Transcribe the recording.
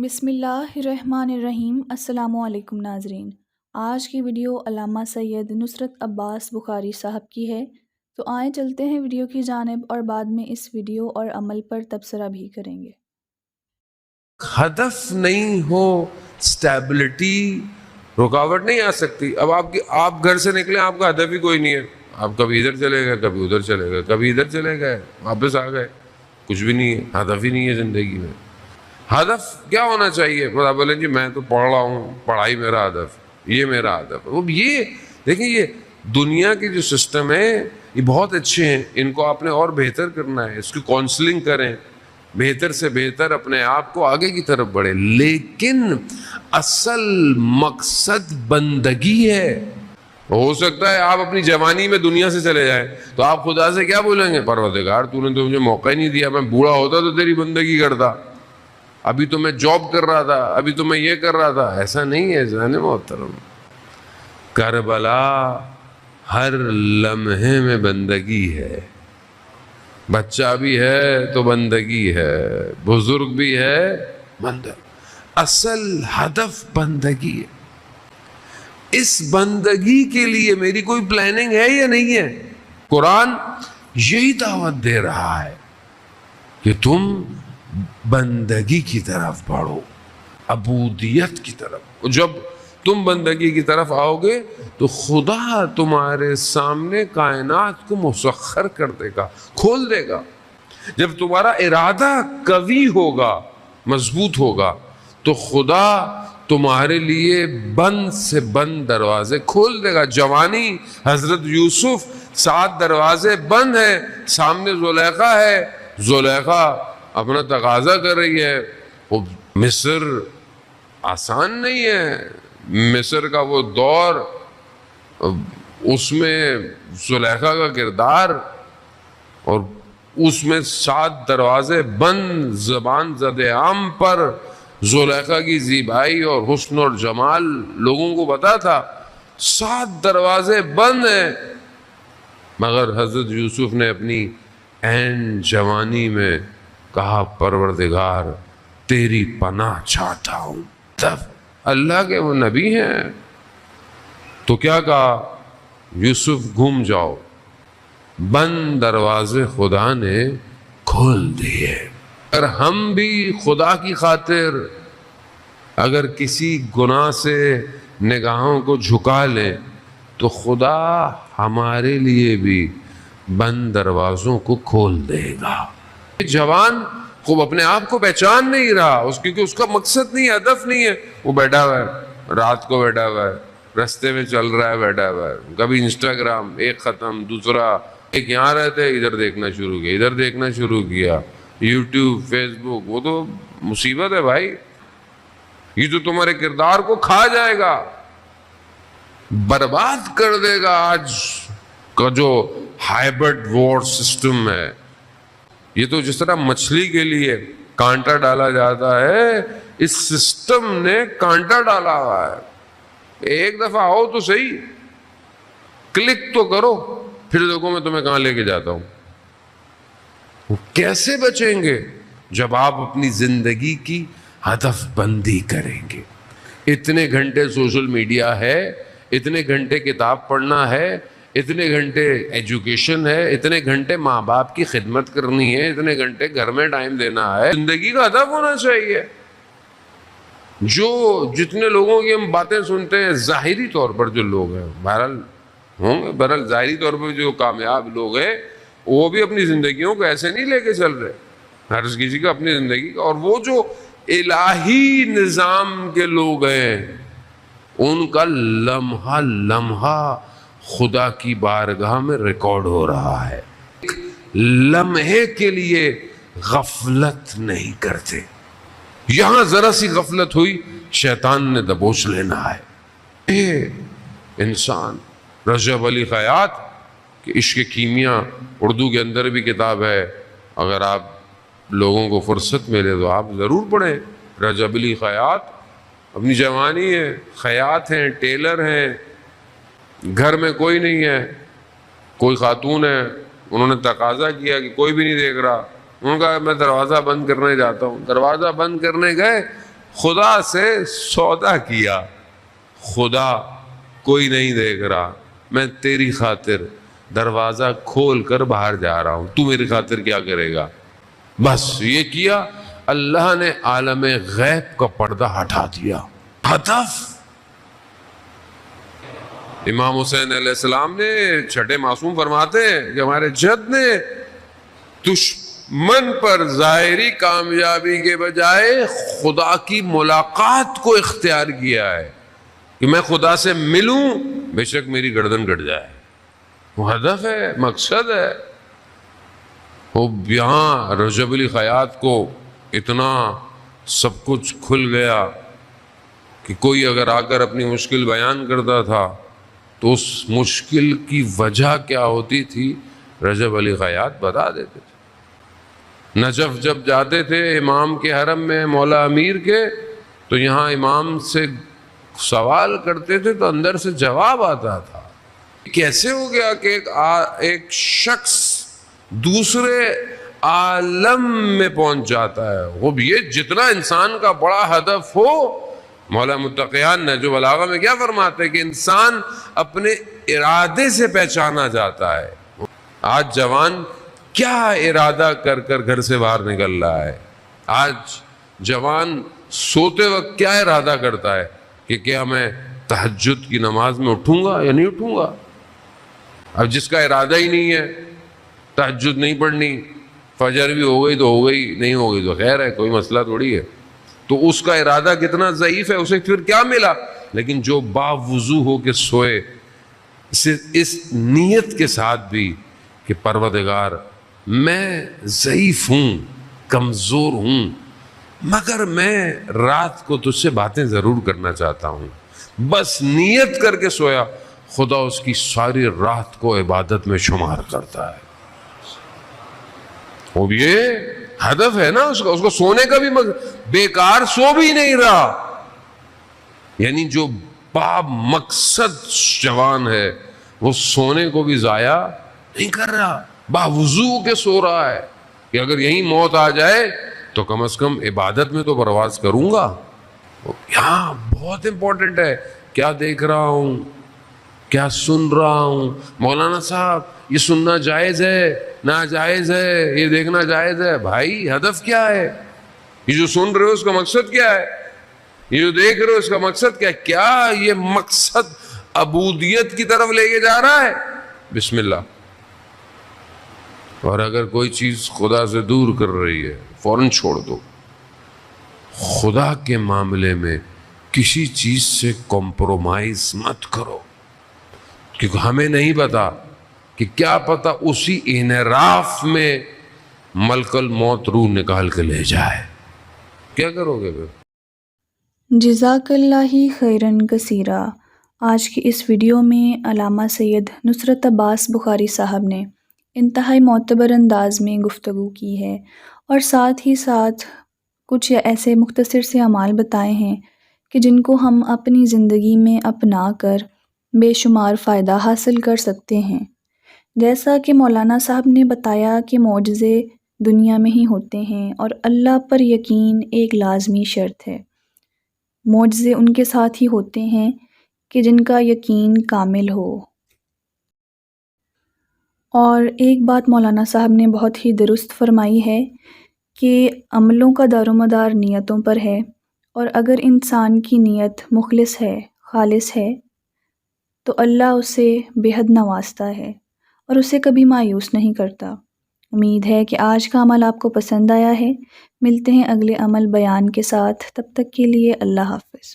بسم اللہ الرحمن الرحیم۔ السلام علیکم ناظرین، آج کی ویڈیو علامہ سید نصرت عباس بخاری صاحب کی ہے، تو آئیں چلتے ہیں ویڈیو کی جانب اور بعد میں اس ویڈیو اور عمل پر تبصرہ بھی کریں گے۔ ہدف نہیں ہو، سٹیبلٹی رکاوٹ نہیں آ سکتی۔ اب آپ گھر سے نکلے، آپ کا ہدف ہی کوئی نہیں ہے، آپ کبھی ادھر چلے گئے، کبھی ادھر چلے گئے، کبھی ادھر چلے گئے، واپس آ گئے، کچھ بھی نہیں ہے، ہدف ہی نہیں ہے زندگی میں۔ ہدف کیا ہونا چاہیے؟ خدا بولیں جی میں تو پڑھ رہا ہوں، پڑھائی میرا ہدف، یہ میرا ہدف ہے۔ وہ یہ دیکھیں، یہ دنیا کے جو سسٹم ہے یہ بہت اچھے ہیں، ان کو آپ نے اور بہتر کرنا ہے، اس کی کونسلنگ کریں، بہتر سے بہتر اپنے آپ کو آگے کی طرف بڑھے، لیکن اصل مقصد بندگی ہے۔ ہو سکتا ہے آپ اپنی جوانی میں دنیا سے چلے جائیں تو آپ خدا سے کیا بولیں گے؟ پروردگار تو نے تو مجھے موقع ہی نہیں دیا، میں بوڑھا ہوتا تو تیری بندگی کرتا، ابھی تو میں جاب کر رہا تھا، ابھی تو میں یہ کر رہا تھا۔ ایسا نہیں ہے جان محترم، کربلا ہر لمحے میں بندگی ہے، بچہ بھی ہے تو بندگی ہے، بزرگ بھی ہے بندگی، اصل ہدف بندگی ہے۔ اس بندگی کے لیے میری کوئی پلاننگ ہے یا نہیں ہے؟ قرآن یہی دعوت دے رہا ہے کہ تم بندگی کی طرف بڑھو، عبودیت کی طرف۔ جب تم بندگی کی طرف آؤ گے تو خدا تمہارے سامنے کائنات کو مسخر کر دے گا، کھول دے گا۔ جب تمہارا ارادہ قوی ہوگا، مضبوط ہوگا، تو خدا تمہارے لیے بند سے بند دروازے کھول دے گا۔ جوانی، حضرت یوسف، 7 دروازے بند ہیں، سامنے زلیخا ہے، زلیخا اپنا تقاضا کر رہی ہے۔ وہ مصر آسان نہیں ہے، مصر کا وہ دور، اس میں زلیخا کا کردار، اور اس میں 7 دروازے بند، زبان زد عام پر زلیخا کی زیبائی اور حسن اور جمال لوگوں کو پتا تھا، 7 دروازے بند ہیں، مگر حضرت یوسف نے اپنی عین جوانی میں کہا پروردگار تیری پناہ چاہتا ہوں۔ تب اللہ کے وہ نبی ہیں تو کیا کہا؟ یوسف گھوم جاؤ، بند دروازے خدا نے کھول دیے۔ اگر ہم بھی خدا کی خاطر اگر کسی گناہ سے نگاہوں کو جھکا لیں تو خدا ہمارے لیے بھی بند دروازوں کو کھول دے گا۔ جوان خوب اپنے آپ کو پہچان نہیں رہا، کیونکہ اس کا مقصد نہیں ہے، ہدف نہیں ہے، وہ بیٹھا ہوا ہے، رات کو بیٹھا ہوا ہے، رستے میں چل رہا ہے، بیٹھا ہوا ہے، کبھی انسٹاگرام ایک ختم، دوسرا ایک، یہاں رہتے ادھر دیکھنا شروع کیا، ادھر دیکھنا شروع کیا، یوٹیوب، فیس بک، وہ تو مصیبت ہے بھائی، یہ تو تمہارے کردار کو کھا جائے گا، برباد کر دے گا۔ آج کا جو ہائبرڈ وار سسٹم ہے، یہ تو جس طرح مچھلی کے لیے کانٹا ڈالا جاتا ہے، اس سسٹم نے کانٹا ڈالا ہوا ہے۔ ایک دفعہ آؤ تو صحیح، کلک تو کرو، پھر دیکھو میں تمہیں کہاں لے کے جاتا ہوں۔ وہ کیسے بچیں گے؟ جب آپ اپنی زندگی کی ہدف بندی کریں گے۔ اتنے گھنٹے سوشل میڈیا ہے، اتنے گھنٹے کتاب پڑھنا ہے، اتنے گھنٹے ایجوکیشن ہے، اتنے گھنٹے ماں باپ کی خدمت کرنی ہے، اتنے گھنٹے گھر میں ٹائم دینا ہے۔ زندگی کا ہدف ہونا چاہیے۔ جو جتنے لوگوں کی ہم باتیں سنتے ہیں، ظاہری طور پر جو لوگ ہیں، بہرحال ظاہری طور پر جو کامیاب لوگ ہیں، وہ بھی اپنی زندگیوں کو ایسے نہیں لے کے چل رہے، ہر کسی کا اپنی زندگی کا، اور وہ جو الہی نظام کے لوگ ہیں، ان کا لمحہ لمحہ خدا کی بارگاہ میں ریکارڈ ہو رہا ہے۔ لمحے کے لیے غفلت نہیں کرتے، یہاں ذرا سی غفلت ہوئی شیطان نے دبوچ لینا ہے۔ اے انسان، رجب علی خیاط کہ عشق کیمیا، اردو کے اندر بھی کتاب ہے، اگر آپ لوگوں کو فرصت ملے تو آپ ضرور پڑھیں۔ رجب علی خیاط اپنی جوانی ہے، خیاط ہیں، ٹیلر ہیں، گھر میں کوئی نہیں ہے، کوئی خاتون ہے، انہوں نے تقاضا کیا کہ کوئی بھی نہیں دیکھ رہا، انہوں نے کہا میں دروازہ بند کرنے جاتا ہوں۔ دروازہ بند کرنے گئے خدا سے سودا کیا، خدا کوئی نہیں دیکھ رہا، میں تیری خاطر دروازہ کھول کر باہر جا رہا ہوں، تو میری خاطر کیا کرے گا؟ بس یہ کیا، اللہ نے عالم غیب کا پردہ ہٹا دیا۔ ہدف امام حسین علیہ السلام نے چھٹے معصوم فرماتے ہیں کہ ہمارے جد نے دشمن پر ظاہری کامیابی کے بجائے خدا کی ملاقات کو اختیار کیا ہے کہ میں خدا سے ملوں، بے شک میری گردن کٹ جائے۔ وہ ہدف ہے، مقصد ہے۔ وہ یہاں رجب علی خیاط کو اتنا سب کچھ کھل گیا کہ کوئی اگر آ کر اپنی مشکل بیان کرتا تھا تو اس مشکل کی وجہ کیا ہوتی تھی رجب علی خیاط بتا دیتے تھے۔ نجف جب جاتے تھے امام کے حرم میں مولا امیر کے، تو یہاں امام سے سوال کرتے تھے تو اندر سے جواب آتا تھا۔ کیسے ہو گیا کہ ایک شخص دوسرے عالم میں پہنچ جاتا ہے؟ وہ بھی یہ جتنا انسان کا بڑا ہدف ہو، مولا متقیان نے جو بلاغہ میں کیا فرماتے ہیں کہ انسان اپنے ارادے سے پہچانا جاتا ہے۔ آج جوان کیا ارادہ کر کر گھر سے باہر نکل رہا ہے؟ آج جوان سوتے وقت کیا ارادہ کرتا ہے کہ کیا میں تہجد کی نماز میں اٹھوں گا یا نہیں اٹھوں گا؟ اب جس کا ارادہ ہی نہیں ہے، تہجد نہیں پڑھنی، فجر بھی ہو گئی تو ہو گئی، نہیں ہو گئی تو خیر ہے، کوئی مسئلہ تھوڑی ہے، تو اس کا ارادہ کتنا ضعیف ہے، اسے پھر کیا ملا؟ لیکن جو باوضو ہو کے سوئے اس نیت کے ساتھ بھی کہ پروردگار میں ضعیف ہوں، کمزور ہوں، مگر میں رات کو تجھ سے باتیں ضرور کرنا چاہتا ہوں، بس نیت کر کے سویا، خدا اس کی ساری رات کو عبادت میں شمار کرتا ہے۔ وہ یہ ہدف ہے نا اس کو سونے کا بھی بیکار سو بھی نہیں رہا، یعنی جو با مقصد جوان ہے وہ سونے کو بھی ضائع نہیں کر رہا، باوضو کے سو رہا ہے کہ اگر یہی موت آ جائے تو کم از کم عبادت میں تو پرواز کروں گا۔ یہاں بہت امپورٹنٹ ہے، کیا دیکھ رہا ہوں، کیا سن رہا ہوں۔ مولانا صاحب یہ سننا جائز ہے، ناجائز ہے، یہ دیکھنا جائز ہے؟ بھائی ہدف کیا ہے؟ یہ جو سن رہے ہو اس کا مقصد کیا ہے؟ یہ جو دیکھ رہے ہو اس کا مقصد کیا ہے؟ کیا یہ مقصد عبودیت کی طرف لے کے جا رہا ہے؟ بسم اللہ۔ اور اگر کوئی چیز خدا سے دور کر رہی ہے فوراً چھوڑ دو۔ خدا کے معاملے میں کسی چیز سے کمپرومائز مت کرو، کیونکہ ہمیں نہیں پتا کہ کیا پتا اسی انحراف میں ملک الموت روح نکال کے لے جائے۔ کیا کرو گے پھر؟ جزاک اللہ خیرن کثیرہ۔ آج کی اس ویڈیو میں علامہ سید نصرت عباس بخاری صاحب نے انتہائی معتبر انداز میں گفتگو کی ہے، اور ساتھ ہی ساتھ کچھ ایسے مختصر سے اعمال بتائے ہیں کہ جن کو ہم اپنی زندگی میں اپنا کر بے شمار فائدہ حاصل کر سکتے ہیں۔ جیسا کہ مولانا صاحب نے بتایا کہ معجزے دنیا میں ہی ہوتے ہیں اور اللہ پر یقین ایک لازمی شرط ہے۔ معجزے ان کے ساتھ ہی ہوتے ہیں کہ جن کا یقین کامل ہو۔ اور ایک بات مولانا صاحب نے بہت ہی درست فرمائی ہے کہ عملوں کا دار و مدار نیتوں پر ہے، اور اگر انسان کی نیت مخلص ہے، خالص ہے، تو اللہ اسے بے حد نوازتا ہے اور اسے کبھی مایوس نہیں کرتا۔ امید ہے کہ آج کا عمل آپ کو پسند آیا ہے۔ ملتے ہیں اگلے عمل بیان کے ساتھ، تب تک کے لیے اللہ حافظ۔